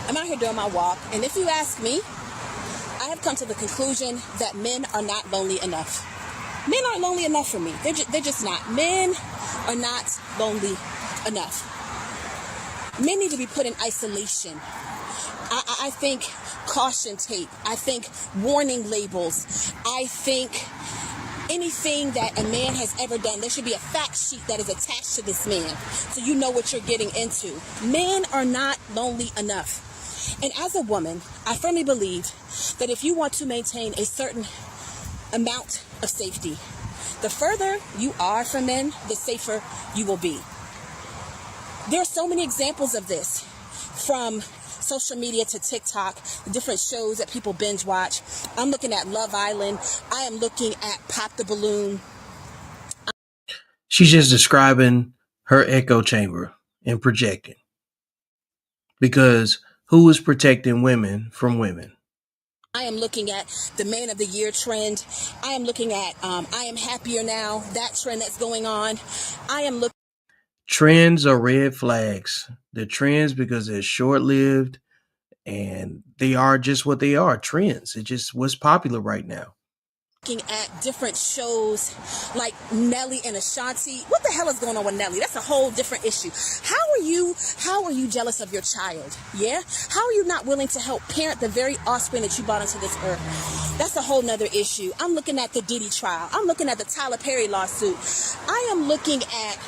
I'm out here doing my walk, and if you ask me, I have come to the conclusion that men are not lonely enough. Men aren't lonely enough for me. They're just not. Men are not lonely enough. Men need to be put in isolation. I think caution tape. I think warning labels. I think anything that a man has ever done, there should be a fact sheet that is attached to this man so you know what you're getting into. Men are not lonely enough. And as a woman, I firmly believe that if you want to maintain a certain amount of safety, the further you are from men, the safer you will be. There are so many examples of this, from social media to TikTok, the different shows that people binge watch. I'm looking at Love Island. I am looking at Pop the Balloon. She's just describing her echo chamber and projecting. Because who is protecting women from women? I am looking at the Man of the Year trend. I am looking at I Am Happier Now, that trend that's going on. I am looking. Trends are red flags. They're trends because they're short-lived and they are just what they are, trends. It's just what's popular right now. Looking at different shows like Nelly and Ashanti. What the hell is going on with Nelly? That's a whole different issue. How are you jealous of your child? Yeah? How are you not willing to help parent the very offspring that you brought into this earth? That's a whole nother issue. I'm looking at the Diddy trial. I'm looking at the Tyler Perry lawsuit. I am looking at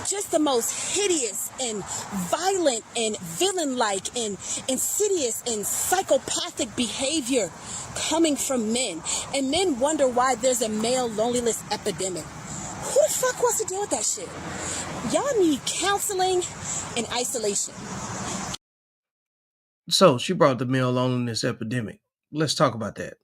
just the most hideous and violent and villain-like and insidious and psychopathic behavior coming from men. And men wonder why there's a male loneliness epidemic. Who the fuck wants to deal with that shit? Y'all need counseling and isolation. So she brought the male loneliness epidemic. Let's talk about that.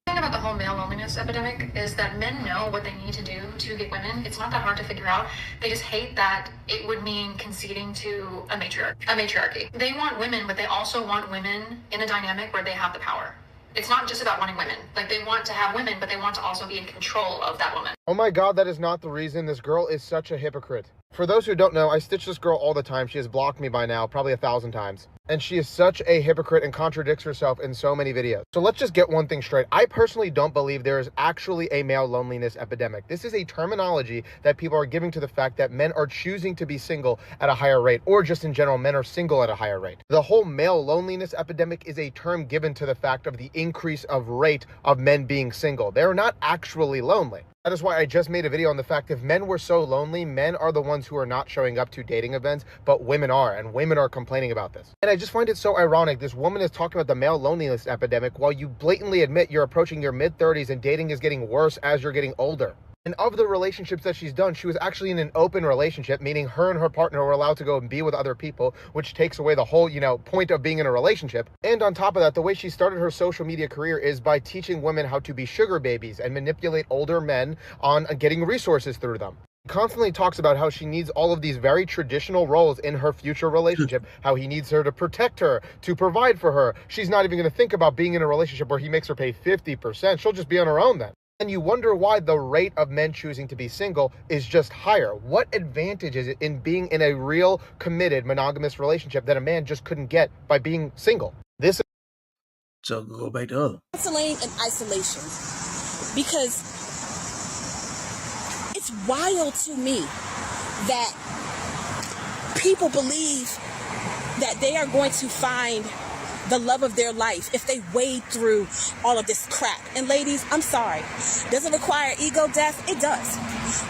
The thing about the whole male loneliness epidemic is that men know what they need to do to get women. It's not that hard to figure out. They just hate that it would mean conceding to a matriarchy. They want women, but they also want women in a dynamic where they have the power. It's not just about wanting women. Like, they want to have women, but they want to also be in control of that woman. Oh my god, that is not the reason. This girl is such a hypocrite. For those who don't know, I stitch this girl all the time. She has blocked me by now, probably 1,000 times. And she is such a hypocrite and contradicts herself in so many videos. So let's just get one thing straight. I personally don't believe there is actually a male loneliness epidemic. This is a terminology that people are giving to the fact that men are choosing to be single at a higher rate, or just in general, men are single at a higher rate. The whole male loneliness epidemic is a term given to the fact of the increase of rate of men being single. They're not actually lonely. That is why I just made a video on the fact if men were so lonely, men are the ones who are not showing up to dating events, but women are, and women are complaining about this. And I just find it so ironic. This woman is talking about the male loneliness epidemic while you blatantly admit you're approaching your mid-30s and dating is getting worse as you're getting older. And of the relationships that she's done, she was actually in an open relationship, meaning her and her partner were allowed to go and be with other people, which takes away the whole, point of being in a relationship. And on top of that, the way she started her social media career is by teaching women how to be sugar babies and manipulate older men on getting resources through them. Constantly talks about how she needs all of these very traditional roles in her future relationship, how he needs her to protect her, to provide for her. She's not even going to think about being in a relationship where he makes her pay 50%. She'll just be on her own then. And you wonder why the rate of men choosing to be single is just higher. What advantage is it in being in a real, committed, monogamous relationship that a man just couldn't get by being single? So go back to other. Counseling and isolation. Because it's wild to me that people believe that they are going to find the love of their life if they wade through all of this crap. And ladies, I'm sorry. Does it require ego death? It does.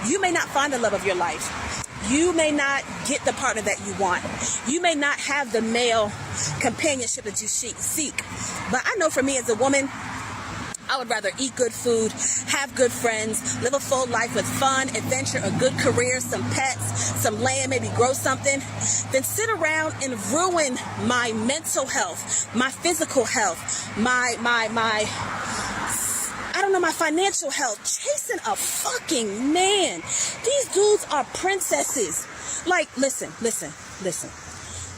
You may not find the love of your life. You may not get the partner that you want. You may not have the male companionship that you seek. But I know for me as a woman, I would rather eat good food, have good friends, live a full life with fun, adventure, a good career, some pets, some land, maybe grow something, than sit around and ruin my mental health, my physical health, my financial health, chasing a fucking man. These dudes are princesses. Like, listen.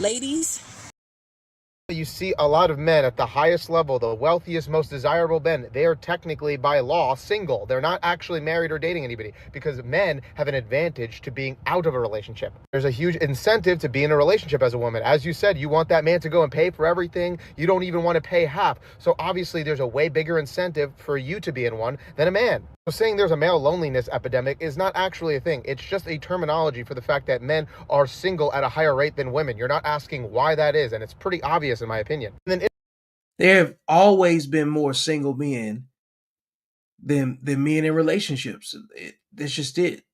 Ladies, You see a lot of men at the highest level, the wealthiest, most desirable men, they are technically by law single. They're not actually married or dating anybody because men have an advantage to being out of a relationship. There's a huge incentive to be in a relationship as a woman. As you said, you want that man to go and pay for everything. You don't even want to pay half. So obviously there's a way bigger incentive for you to be in one than a man. So saying there's a male loneliness epidemic is not actually a thing. It's just a terminology for the fact that men are single at a higher rate than women. You're not asking why that is, and it's pretty obvious in my opinion. And then There have always been more single men than men in relationships. That's just it.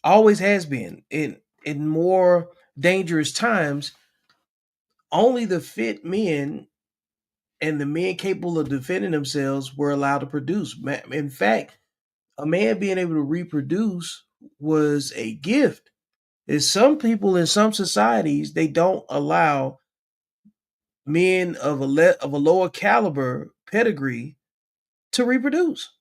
Always has been. In more dangerous times, only the fit men and the men capable of defending themselves were allowed to produce. In fact, a man being able to reproduce was a gift. There's some people in some societies, they don't allow men of a lower caliber pedigree to reproduce.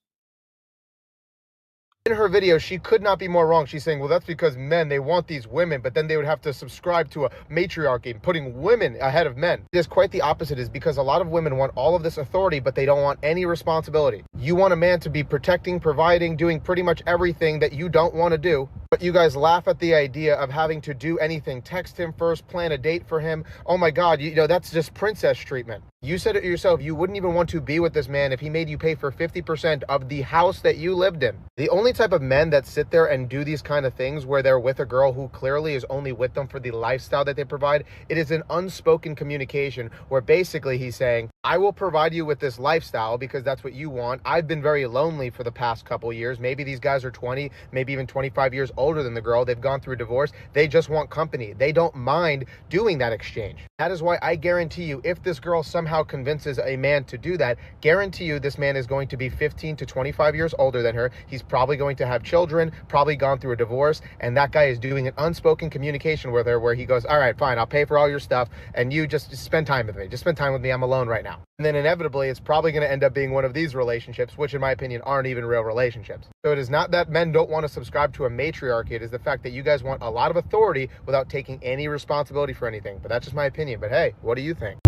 in her video, she could not be more wrong. She's saying, well, that's because men, they want these women, but then they would have to subscribe to a matriarchy, putting women ahead of men. It is quite the opposite, is because a lot of women want all of this authority, but they don't want any responsibility. You want a man to be protecting, providing, doing pretty much everything that you don't want to do. But you guys laugh at the idea of having to do anything. Text him first, plan a date for him. Oh my God, you know, that's just princess treatment. You said it yourself, you wouldn't even want to be with this man if he made you pay for 50% of the house that you lived in. The only type of men that sit there and do these kind of things where they're with a girl who clearly is only with them for the lifestyle that they provide, it is an unspoken communication where basically he's saying, I will provide you with this lifestyle because that's what you want. I've been very lonely for the past couple years. Maybe these guys are 20, maybe even 25 years older than the girl. They've gone through a divorce. They just want company. They don't mind doing that exchange. That is why I guarantee you, if this girl somehow convinces a man to do that, guarantee you this man is going to be 15 to 25 years older than her. He's probably going to have children, probably gone through a divorce, and that guy is doing an unspoken communication with her where he goes, all right, fine, I'll pay for all your stuff, and you just spend time with me. Just spend time with me. I'm alone right now. And then inevitably, it's probably going to end up being one of these relationships, which in my opinion aren't even real relationships. So it is not that men don't want to subscribe to a matriarchy. It is the fact that you guys want a lot of authority without taking any responsibility for anything. But that's just my opinion. But hey, what do you think?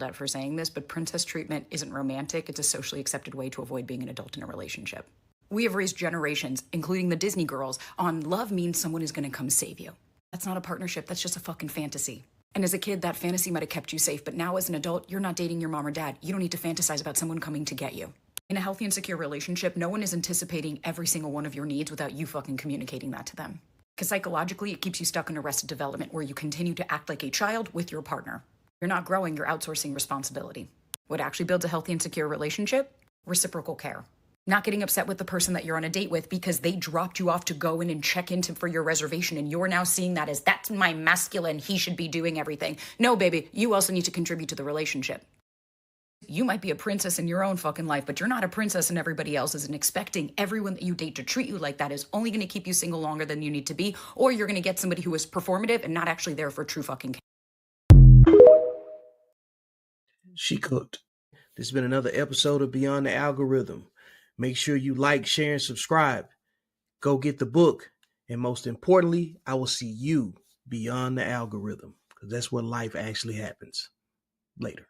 Out for saying this, but princess treatment isn't romantic. It's a socially accepted way to avoid being an adult in a relationship. We have raised generations, including the Disney girls, on love means someone is going to come save you. That's not a partnership. That's just a fucking fantasy. And as a kid, that fantasy might have kept you safe, but now as an adult, you're not dating your mom or dad. You don't need to fantasize about someone coming to get you. In a healthy and secure relationship, no one is anticipating every single one of your needs without you fucking communicating that to them. Because psychologically, it keeps you stuck in arrested development where you continue to act like a child with your partner. You're not growing, you're outsourcing responsibility. What actually builds a healthy and secure relationship? Reciprocal care. Not getting upset with the person that you're on a date with because they dropped you off to go in and check into for your reservation, and you're now seeing that as that's my masculine, he should be doing everything. No, baby, you also need to contribute to the relationship. You might be a princess in your own fucking life, but you're not a princess in everybody else's, and expecting everyone that you date to treat you like that is only going to keep you single longer than you need to be, or you're going to get somebody who is performative and not actually there for true fucking care. She cooked. This has been another episode of Beyond the Algorithm. Make sure you like, share, and subscribe. Go get the book. And most importantly, I will see you beyond the algorithm, because that's where life actually happens. Later.